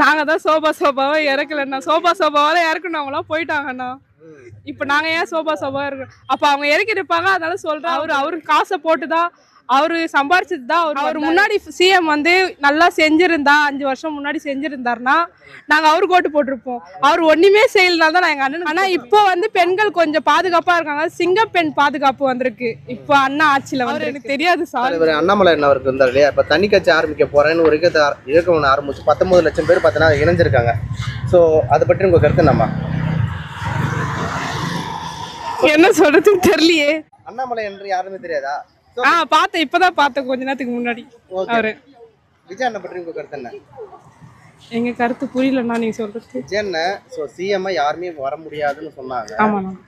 நாங்க தான் சோபாவை இறக்கலண்ணா. சோபாவால இறக்குனவங்களாம் போயிட்டாங்கண்ணா. இப்ப நாங்க ஏன் சோபா இருக்கோம்? அப்ப அவங்க இறக்கி இருப்பாங்க. அதனால சொல்றேன், அவருக்கு காசை போட்டுதான், அவரு சம்பாரிச்சது தான். அவர் முன்னாடி சிஎம் வந்து நல்லா செஞ்சிருந்தா, 5 வருஷம் முன்னாடி செஞ்சிருந்தாருன்னா நாங்க அவருக்கு ஓட்டு போட்டிருப்போம். அவர் ஒண்ணுமே செய்யலனால தான் எங்க அண்ணன். ஆனா இப்போ வந்து பெண்கள் கொஞ்சம் பாதுகாப்பா இருக்காங்க. சிங்கப்பெண் பாதுகாப்பு வந்திருக்கு இப்போ அண்ணா ஆட்சியில வந்து. எனக்கு தெரியாது சார். அண்ணாமலை என்ன அவருக்கு இருந்தார் இல்லையா? இப்ப தனி கட்சி ஆரம்பிக்க போறேன்னு ஒரு இயக்கம் ஆரம்பிச்சு 19 லட்சம் பேர் பார்த்தீங்கன்னா இணைஞ்சிருக்காங்க. ஸோ அதை பற்றி உங்க கருத்து என்னம்மா? என்ன சொல்றதுன்னு தெரியலையே. அண்ணாமலை என்று யாருமே தெரியாதா? பார்த்தேன், இப்பதான் பார்த்தேன் கொஞ்ச நேரத்துக்கு முன்னாடி. அவரு விஜய் அண்ணன் பற்றி உங்க கருத்து என்ன? எங்க கருத்து புரியலண்ணா நீங்க சொல்றது. விஜய் அண்ணன் சிஎம் யாருமே வர முடியாதுன்னு சொன்னாங்க.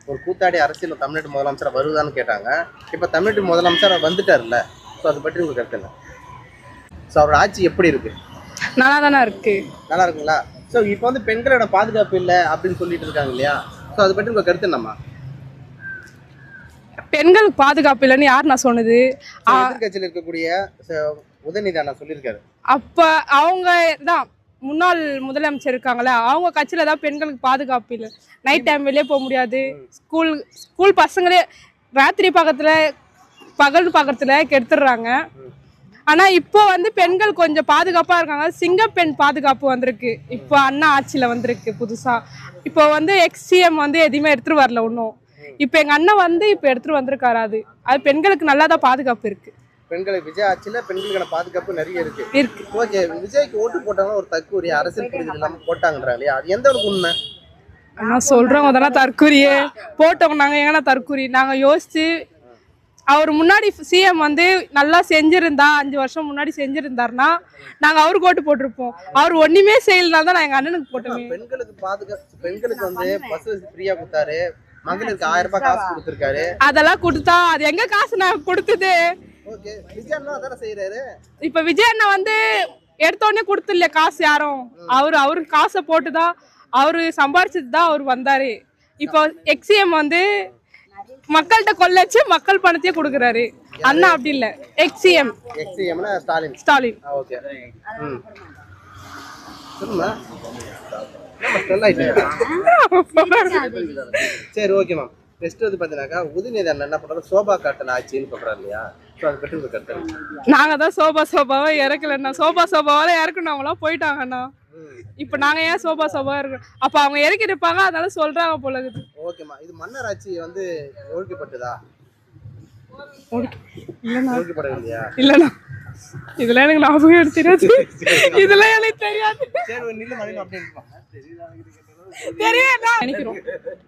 ஒரு கூத்தாடி அரசியல் தமிழ்நாட்டு முதலமைச்சர் வருதான்னு கேட்டாங்க. இப்ப தமிழ்நாட்டு முதலமைச்சர் வந்துட்டாருல்ல, ஸோ அதை பற்றி உங்க கருத்து என்ன? ஸோ அவரோட ஆட்சி எப்படி இருக்கு? நல்லா தானே இருக்கு. நல்லா இருக்குங்களா? ஸோ இப்போ வந்து பெண்களோட பாதுகாப்பு இல்லை அப்படின்னு சொல்லிட்டு இருக்காங்க இல்லையா? ஸோ அதை பற்றி உங்க கருத்து என்னம்மா? பெண்களுக்கு பாதுகாப்பு இல்லைன்னு யார் நான் சொன்னது? எதிர்கட்சியில் இருக்கக்கூடிய உதயநிதி அண்ணா சொல்லியிருக்காரு. அப்ப அவங்க தான் முன்னாள் முதலமைச்சர் இருக்காங்களே, அவங்க கட்சியில தான் பெண்களுக்கு பாதுகாப்பு இல்லை. நைட் டைம் வெளியே போக முடியாது. ஸ்கூல் பசங்களே ராத்திரி பகல் பக்கத்துல கெடுத்துடுறாங்க. ஆனா இப்போ வந்து பெண்கள் கொஞ்சம் பாதுகாப்பா இருக்காங்க. சிங்கப்பெண் பாதுகாப்பு வந்திருக்கு இப்போ அண்ணா ஆட்சியில வந்திருக்கு புதுசா. இப்போ வந்து எக்ஸ்சிஎம் வந்து எதுவுமே எடுத்துட்டு வரல ஒன்றும். இப்ப எங்க அண்ணன் வந்து இப்ப எடுத்துட்டு வந்திருக்காரு. அது பெண்களுக்கு நல்லாதான் பாதுகாப்பு இருக்கு. பெண்களுக்கு விஜய் ஆட்சியில பெண்களுக்கான பாதுகாப்பு நிறைய இருக்கு. ஓகே, விஜய்க்கு ஓட்டு போட்டவங்க ஒரு தற்கூரிய அரசியல் புரிதல் இல்லாம போட்டாங்கன்றா இல்லையா? அது எந்த அளவுக்கு உண்மை? நான் சொல்றவங்க தானே தற்கூரியே. போட்டவங்க நாங்க எங்கன்னா தற்கூரி. நாங்க யோசிச்சு அவர் முன்னாடி சிஎம் வந்து நல்லா செஞ்சிருந்தா, 5 வருஷம் முன்னாடி செஞ்சிருந்தாருன்னா நாங்க அவருக்கு ஓட்டு போட்டிருப்போம். அவர் ஒண்ணுமே செய்யலனால தான் நான் எங்க அண்ணனுக்கு போட்டோம். பெண்களுக்கு பாதுகாப்பு, பெண்களுக்கு வந்து பஸ் ஃப்ரீயா கொடுத்தாரு, மகளிருக்கு 1000 ரூபாய் காசு கொடுத்திருக்காரு. அதெல்லாம் கொடுத்தா அது எங்க காசு நான் கொடுத்தது? ஓகே, விஜய் அண்ணா அதான செய்யறாரு. இப்ப விஜய் அண்ணா வந்து எடுத்தோடனே கொடுத்துல காசு யாரும். அவருக்கு காசை போட்டுதான், அவரு சம்பாரிச்சது தான் அவர் வந்தாரு. இப்போ எக்ஸ்சிஎம் வந்து மக்கள்கிட்ட கொள்ளச்சு மக்கள் பணத்தையே கொடுக்குறாரு. அண்ணா அப்படி இல்ல. எக்ஸ்சிஎம் ஸ்டாலின். ஓகே, சரி, ஓகே மேம். நெக்ஸ்ட் வந்து பாத்தீங்கன்னாக்கா உதயநிதி அண்ணன் என்ன பண்றாரு? சோபா காட்டல ஆட்சின்னு சொல்றாரு இல்லையா? அதை பற்றி உங்க கருத்து? நாங்க தான் சோபாவை இறக்கலண்ணா. சோபாவால இறக்குனவங்களாம் போயிட்டாங்கண்ணா. இப்ப நாங்க ஏன் சோபா இருக்கோம்? அப்ப அவங்க இறக்கி இருப்பாங்க. அதனால சொல்றாங்க போல இருக்குது. ஓகேமா, இது மன்னர் ஆட்சி வந்து ஒழிக்கப்பட்டதா? ஒழிக்கப்படவில்லையா? இல்லண்ணா, இதெல்லாம் எனக்கு ஞாபகம் தெரியாது. இதெல்லாம் எனக்கு தெரியாது.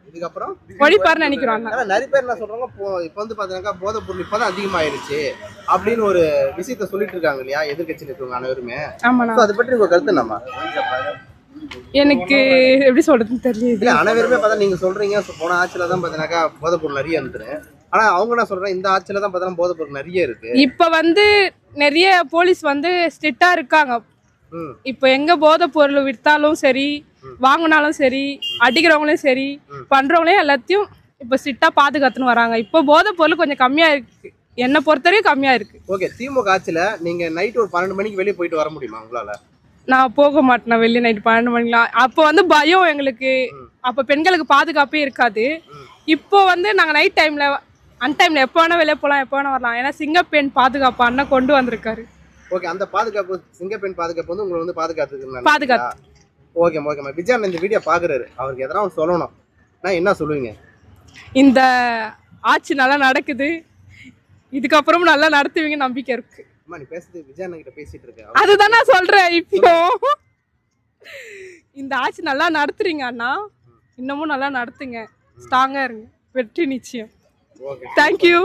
இதுக்கப்புறம் ஒழிப்பாருன்னு நினைக்கிறோம். நிறைய பேர் என்ன சொல்றாங்க, இப்ப வந்து பாத்தீங்கன்னா போதைப் பொருள் இப்பதான் அதிகமாயிருச்சு அப்படின்னு ஒரு விஷயத்த சொல்லிட்டு இருக்காங்க இல்லையா எதிர்கட்சியில் இருக்கவங்க அனைவருமே? அதை பற்றி உங்க கருத்து என்னம்மா? எனக்கு எப்படி சொல்றதுன்னு தெரியல. அனைவருமே பார்த்தா நீங்க சொல்றீங்க போன ஆட்சியில தான் பாத்தீங்கன்னாக்கா போதைப் பொருள் நிறைய இருந்துரு. ஆனா அவங்க என்ன சொல்றாங்க, இந்த ஆட்சியில தான் பார்த்தா போதைப் பொருள் நிறைய இருக்கு. இப்ப வந்து நிறைய போலீஸ் வந்து ஸ்ட்ரிக்டா இருக்காங்க. இப்ப எங்க போதைப் பொருள் வித்தாலும் சரி, வாங்கினாலும் சரி, அடிக்கிறவங்களையும் சரி, பண்றவங்களையும் எல்லாத்தையும் இப்ப ஸ்ட்ரிக்டா பாதுகாத்துன்னு வராங்க. இப்போ போதைப் பொருள் கொஞ்சம் கம்மியா இருக்கு, என்ன பொறுத்தவரையும் கம்மியா இருக்கு. ஓகே, திமுக ஆட்சியில நீங்க நைட் ஒரு 12 மணிக்கு வெளியே போயிட்டு வர முடியுமா உங்களால? நான் போக மாட்டேன் வெளியே நைட் 12 மணிக்கெல்லாம். அப்போ வந்து பயம் எங்களுக்கு. அப்ப பெண்களுக்கு பாதுகாப்பே இருக்காது. இப்போ வந்து நாங்க நைட் டைம்ல அன்டைம்ல எப்போ வேணா வெளியே போகலாம், எப்போ வேணா வரலாம். ஏன்னா சிங்கப்பெண் பாதுகாப்பு அண்ணன் கொண்டு வந்திருக்காரு. ஓகே, அந்த பாதுகாப்பு சிங்கப்பெண் பாதுகாப்பு வந்து உங்களை வந்து பாதுகாத்து. ஓகேம்மா, விஜய் அண்ணன் இந்த வீடியோ பாக்குறாரு, அவருக்கு எதனா சொல்லணும், நான் என்ன சொல்லுவீங்க? இந்த ஆட்சி நல்லா நடக்குது, இதுக்கப்புறம் நல்லா நடத்துவீங்க நம்பிக்கை இருக்கு. நீ பேசுறது விஜய் அண்ணன் கிட்ட பேசிட்டு இருக்க, அதுதான் நான் சொல்றேன். இப்போ இந்த ஆட்சி நல்லா நடத்துறீங்க அண்ணா, இன்னமும் நல்லா நடத்துங்க, ஸ்ட்ராங்கா இருங்க, வெற்றி நிச்சயம். தேங்க்யூ.